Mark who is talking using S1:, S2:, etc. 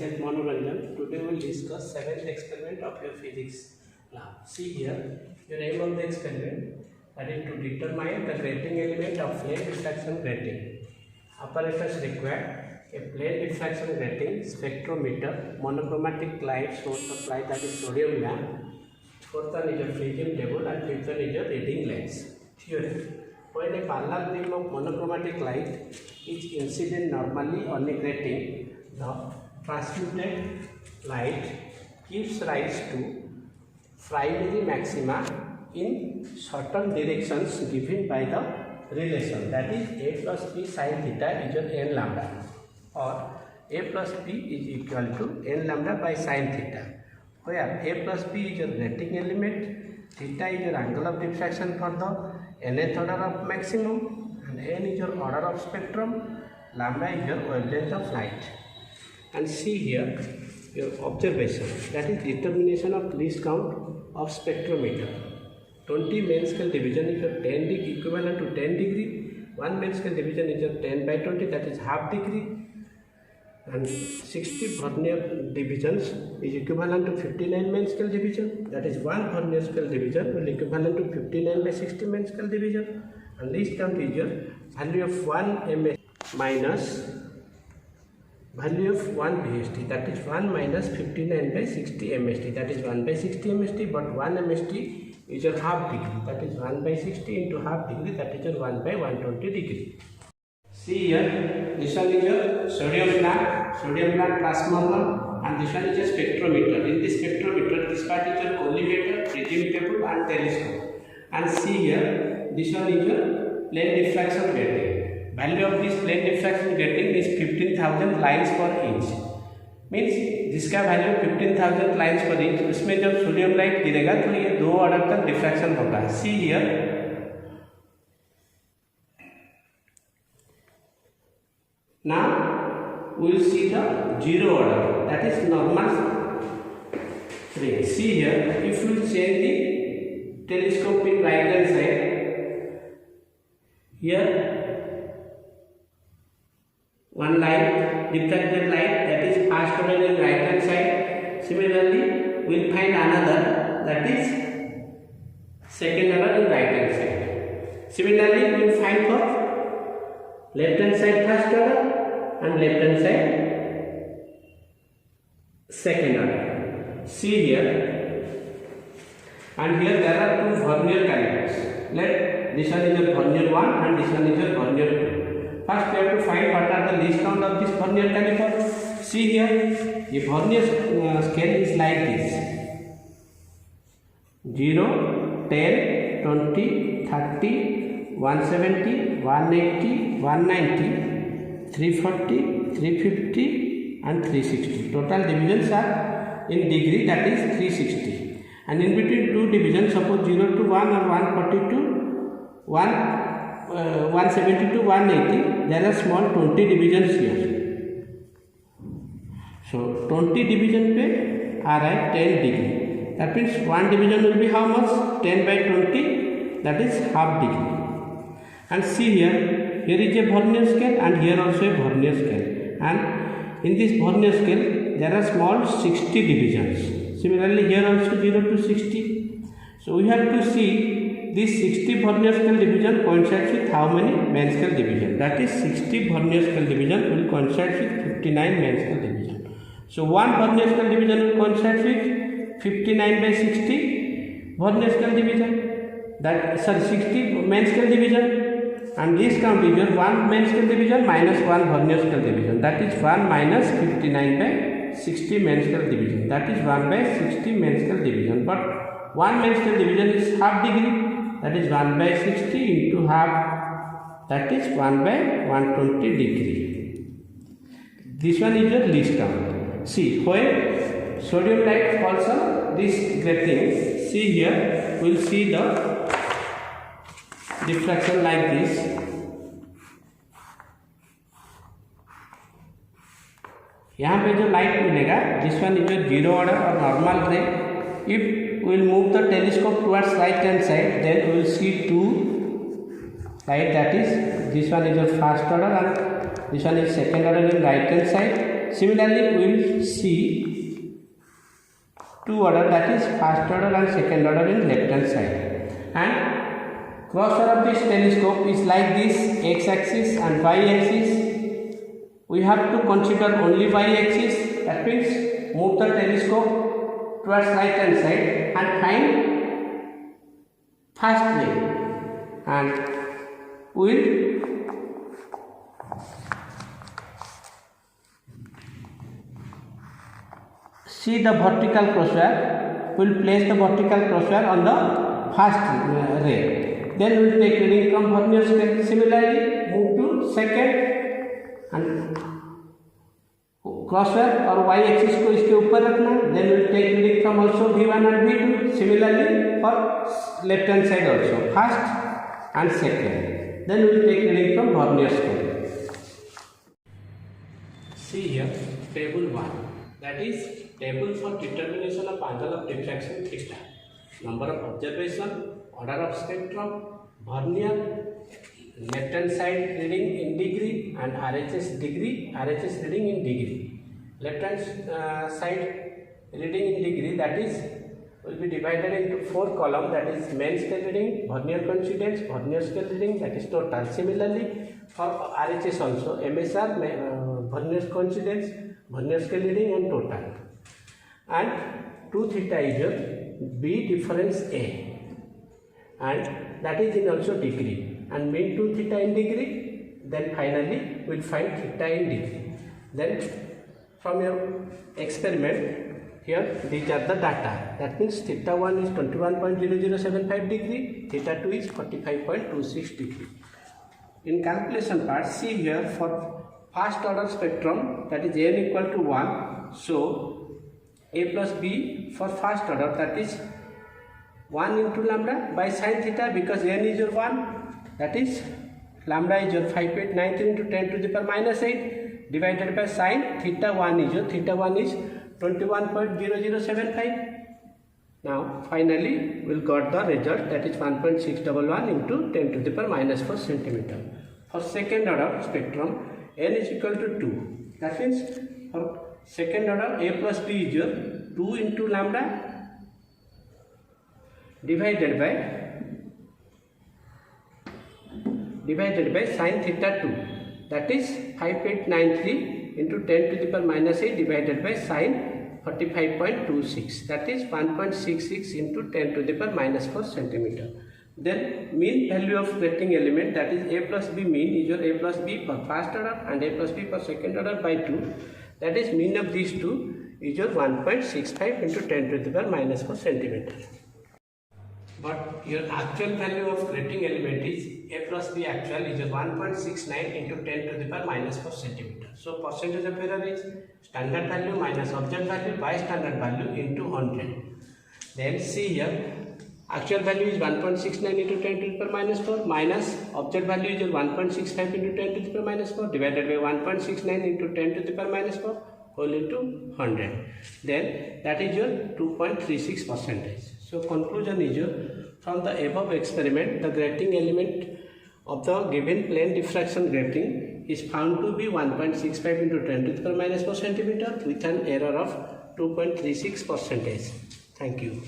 S1: myself Manoranjan. Today we will discuss 7th experiment of your physics lab. See here, your aim of the experiment that is to determine the grating element of plane diffraction grating. Apparatus required: a plane diffraction grating, spectrometer, monochromatic light source supply that is sodium lamp. Fourth one is a prism table and fifth one is a reading lens. Theory: when a parallel beam of monochromatic light is incident normally on a grating, the transmitted light gives rise to primary maxima in certain directions given by the relation, that is a plus b sin theta is equal to n lambda, or a plus b is equal to n lambda by sin theta, where a plus b is your grating element, theta is your angle of diffraction for the nth order of maximum, and n is your order of spectrum, lambda is your wavelength of light. And see here your observation, that is determination of least count of spectrometer. 20 main scale division is your 10 degree equivalent to 10 degree, 1 main scale division is your 10 by 20, that is half degree, and 60 vernier divisions is equivalent to 59 main scale division, that is 1 vernier scale division will equivalent to 59 by 60 main scale division, and least count is your value of 1 ms minus value of 1 VST, that is 1 minus 59 by 60 MST, that is 1 by 60 MST, but 1 MST is your half degree, that is 1 by 60 into half degree, that is your 1 by 120 degree. See here, this one is your sodium plant transformer, and this one is a spectrometer. In this spectrometer, this part is your collimator, prism table and telescope. And see here, this one is your plane diffraction grating. Value of this plane diffraction grating is 15,000 lines per inch. Means जिसका value 15,000 lines पर inch, उसमें जब sodium light गिरेगा तो ये 2 order तक diffraction होगा. See here, now we will see the zero order, that is normal ring. See here, if we change the telescope in right hand side, here one light, diffracted light, that is first order in right hand side. Similarly, we will find another, that is second order in right hand side. Similarly, we will find for left hand side first order and left hand side second order. See here, and here there are 2 vernier calipers. Let this one is your vernier 1 and this one is your vernier 2. First we have to find what are the least count of this vernier caliper. See here, the vernier scale is like this: 0, 10, 20, 30, 170, 180, 190, 340, 350 and 360. Total divisions are in degree, that is 360. And in between 2 divisions, suppose 0 to 1 or 142, 170 to 180, there are small 20 divisions here. So 20 division पे आ रहा है 10 degree. That means 1 division will be how much? 10 by 20, that is half degree. And see here, here is a vernier scale and here also a vernier scale. And in this vernier scale, there are small 60 divisions. Similarly, here also 0 to 60. So we have to see this 60 vernier scale division coincides with how many main scale division? That is 60 vernier scale division will coincide with 59 main scale division. So 1 vernier scale division will coincide with 59 by 60 vernier scale division. That 60 main scale division. And this count is your 1 main scale division minus 1 vernier scale division. That is 1 minus 59 by 60 main scale division. That is 1 by 60 main scale division. But 1 main scale division is half degree. That is 1 by 60 into half, that is 1 by 120 degree. This one is your least count. See, when sodium light falls on this grating, see here, we will see the diffraction like this. यहाँ पे जो light मिलेगा, this one is your 0 order or normal ray. If we will move the telescope towards right hand side, then we will see 2 light, that is this one is your first order and this one is second order in right hand side. Similarly, we will see two order, that is first order and second order in left hand side. And crosswise of this telescope is like this, x axis and y axis. We have to consider only y axis, that means move the telescope towards right hand side and find fast way, and we will see the vertical crosswire. We will place the vertical crosswire on the first ray. Then we will take reading from vernier scale. Similarly, move to second and crosswire और y axis को इसके ऊपर रखना. Then we will take reading from also V1 and V2. Similarly for left hand side also, first and second. Then we will take reading from vernier scale. See here table 1. That is table for determination of angle of diffraction theta, number of observation, order of spectrum, vernier, left hand side reading in degree and RHS reading in degree. Left hand side reading in degree, that is will be divided into 4 columns, that is main scale reading, vernier coincidence, vernier scale reading, that is total. Similarly for RHS also, MSR, vernier coincidence, vernier scale reading and total. And 2 theta is your B difference A, and that is in also degree, and mean 2 theta in degree. Then finally we will find theta in degree. Then from your experiment here, these are the data. That means theta 1 is 21.0075 degree, theta 2 is 45.26 degree. In calculation part, see here for first order spectrum, that is n equal to 1. So a plus b for first order, that is 1 into lambda by sin theta, because n is your 1, that is lambda is your 5893 into 10 to the power minus 8 divided by sin theta 1 is your, theta 1 is 21.0075. Now finally we will got the result, that is 1.611 into 10 to the power minus 4 centimeter. For second order spectrum, n is equal to 2. That means for second order, a plus b is your 2 into lambda divided by sin theta 2, that is 5893 into 10 to the power minus 8 divided by sin 45.26, that is 1.66 into 10 to the power minus 4 centimeter. Then mean value of grating element, that is a plus b mean is your a plus b for first order and a plus b for second order by 2, that is mean of these two is your 1.65 into 10 to the power minus 4 centimeter. But your actual value of grating element is a plus b actual is your 1.69 into 10 to the power minus 4 centimeter. So percentage of error is standard value minus observed value by standard value into 100. Then see here, actual value is 1.69 into 10 to the power minus 4 minus observed value is your 1.65 into 10 to the power minus 4 divided by 1.69 into 10 to the power minus 4 whole into 100. Then that is your 2.36%. So conclusion is your, from the above experiment, the grating element of the given plane diffraction grating is found to be 1.65 into 10 to the power minus 4 centimeter with an error of 2.36%. Thank you.